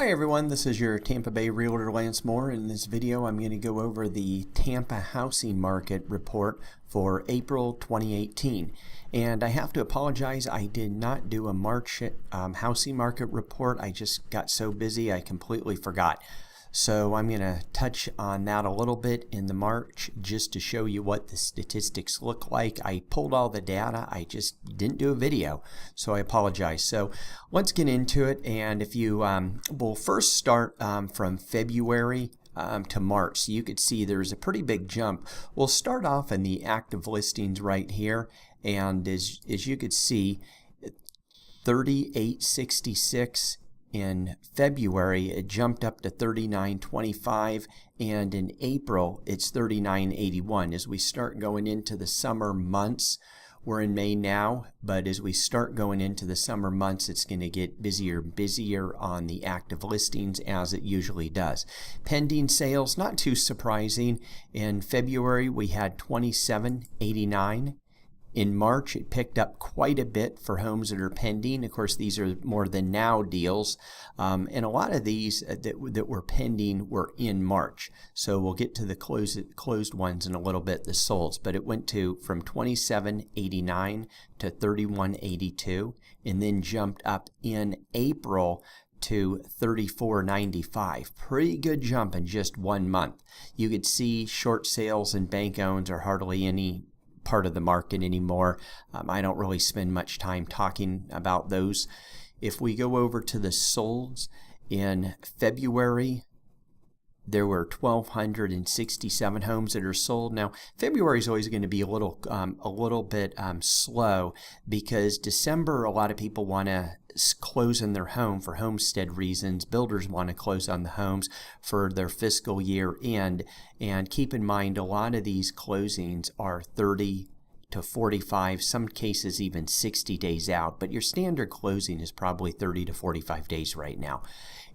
Hi everyone, this is your Tampa Bay Realtor Lance Mohr. In this video I'm going to go over the Tampa housing market report for April 2018. And I have to apologize, I did not do a March housing market report. I just got so busy I completely forgot. So I'm going to touch on that a little bit in the March just to show you what the statistics look like. I pulled all the data, I just didn't do a video, so I apologize. So let's get into it, and if you we'll first start from February to March. So you could see there's a pretty big jump. We'll start off in the active listings right here, and as you could see, 3866 in February. It jumped up to 3925, and in April it's 3981. As we start going into the summer months, we're in May now, but as we start going into the summer months, it's going to get busier and busier on the active listings, as it usually does. Pending sales, not too surprising. In February we had 2789. In March, it picked up quite a bit for homes that are pending. Of course, these are more than now deals, and a lot of these that were pending were in March. So we'll get to the closed ones in a little bit, the solds. But it went from 2789 to 3182, and then jumped up in April to 3495. Pretty good jump in just 1 month. You could see short sales and bank owns are hardly any part of the market anymore. I don't really spend much time talking about those. If we go over to the solds, in February there were 1,267 homes that are sold. Now February is always going to be a little bit slow, because December a lot of people want to close on their home for homestead reasons. Builders want to close on the homes for their fiscal year end, and keep in mind a lot of these closings are 30 to 45, some cases even 60 days out, but your standard closing is probably 30 to 45 days right now.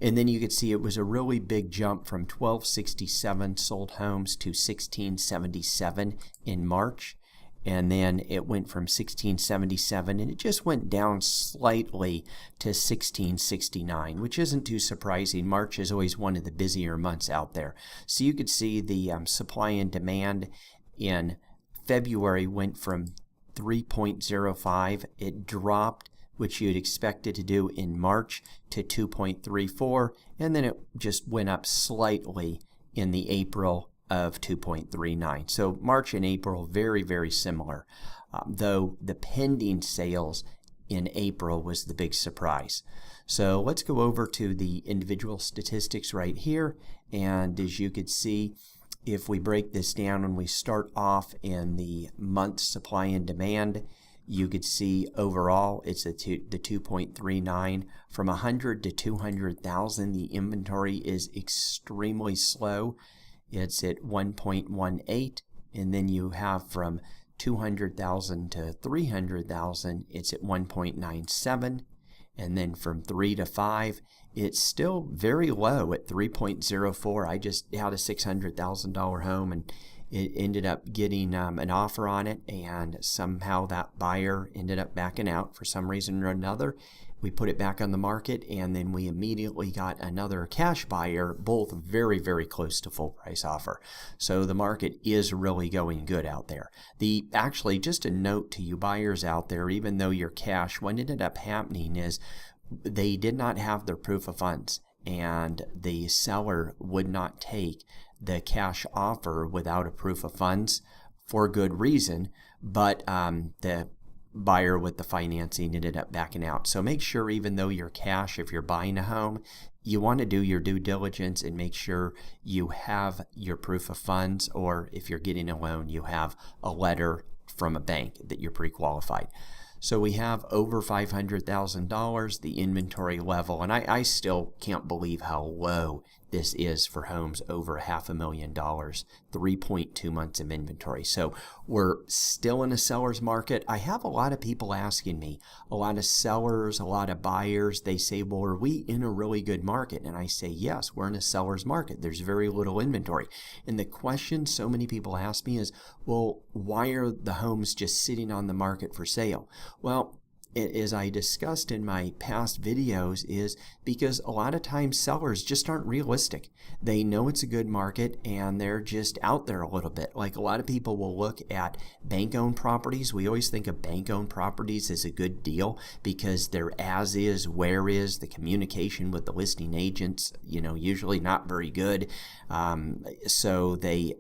And then you could see it was a really big jump from 1267 sold homes to 1677 in March. And then it went from 1677, and it just went down slightly to 1669, which isn't too surprising. March is always one of the busier months out there. So you could see the supply and demand in February went from 3.05. It dropped, which you'd expect it to do in March, to 2.34, and then it just went up slightly in the April of 2.39. So March and April very, very similar, though the pending sales in April was the big surprise. So let's go over to the individual statistics right here, and as you could see, if we break this down and we start off in the month supply and demand, you could see overall it's the 2.39. From 100 to 200,000, the inventory is extremely slow. It's at 1.18, and then you have from 200,000 to 300,000, it's at 1.97, and then from 3 to 5, it's still very low at 3.04. I just had a $600,000 home, and it ended up getting an offer on it, and somehow that buyer ended up backing out for some reason or another. We put it back on the market, and then we immediately got another cash buyer, both very, very close to full price offer. So the market is really going good out there. Actually, just a note to you buyers out there, even though you're cash, what ended up happening is they did not have their proof of funds, and the seller would not take the cash offer without a proof of funds for good reason, but the buyer with the financing ended up backing out. So make sure, even though you're cash, if you're buying a home, you want to do your due diligence and make sure you have your proof of funds, or if you're getting a loan, you have a letter from a bank that you're pre-qualified. So we have over $500,000, the inventory level, and I still can't believe how low this is for homes over $500,000, 3.2 months of inventory. So we're still in a seller's market. I have a lot of people asking me, a lot of sellers, a lot of buyers, they say, well, are we in a really good market? And I say, yes, we're in a seller's market. There's very little inventory. And the question so many people ask me is, well, why are the homes just sitting on the market for sale? Well, as I discussed in my past videos, is because a lot of times sellers just aren't realistic. They know it's a good market and they're just out there a little bit. Like, a lot of people will look at bank-owned properties. We always think of bank-owned properties as a good deal because they're as is, where is, the communication with the listing agents, usually not very good. So they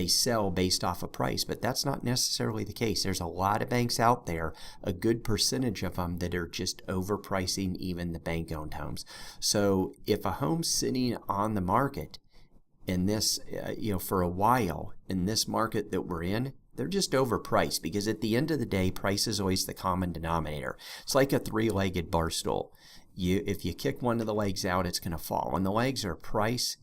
sell based off of price, but that's not necessarily the case. There's a lot of banks out there, a good percentage of them, that are just overpricing even the bank-owned homes. So if a home's sitting on the market in this, for a while in this market that we're in, they're just overpriced, because at the end of the day, price is always the common denominator. It's like a three-legged bar stool. If you kick one of the legs out, it's going to fall. And the legs are price,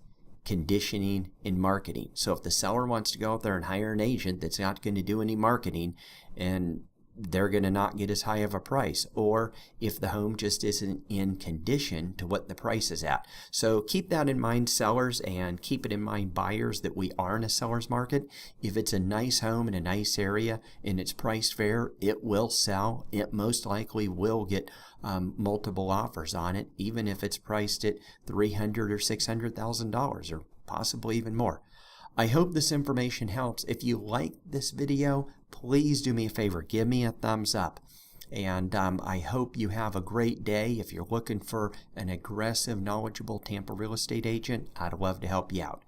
conditioning, and marketing. So if the seller wants to go out there and hire an agent that's not going to do any marketing, and they're going to not get as high of a price, or if the home just isn't in condition to what the price is at. So keep that in mind, sellers, and keep it in mind, buyers, that we are in a seller's market. If it's a nice home in a nice area and it's priced fair, it will sell. It most likely will get multiple offers on it, even if it's priced at $300,000 or $600,000, or possibly even more. I hope this information helps. If you like this video, please do me a favor, give me a thumbs up. And I hope you have a great day. If you're looking for an aggressive, knowledgeable Tampa real estate agent, I'd love to help you out.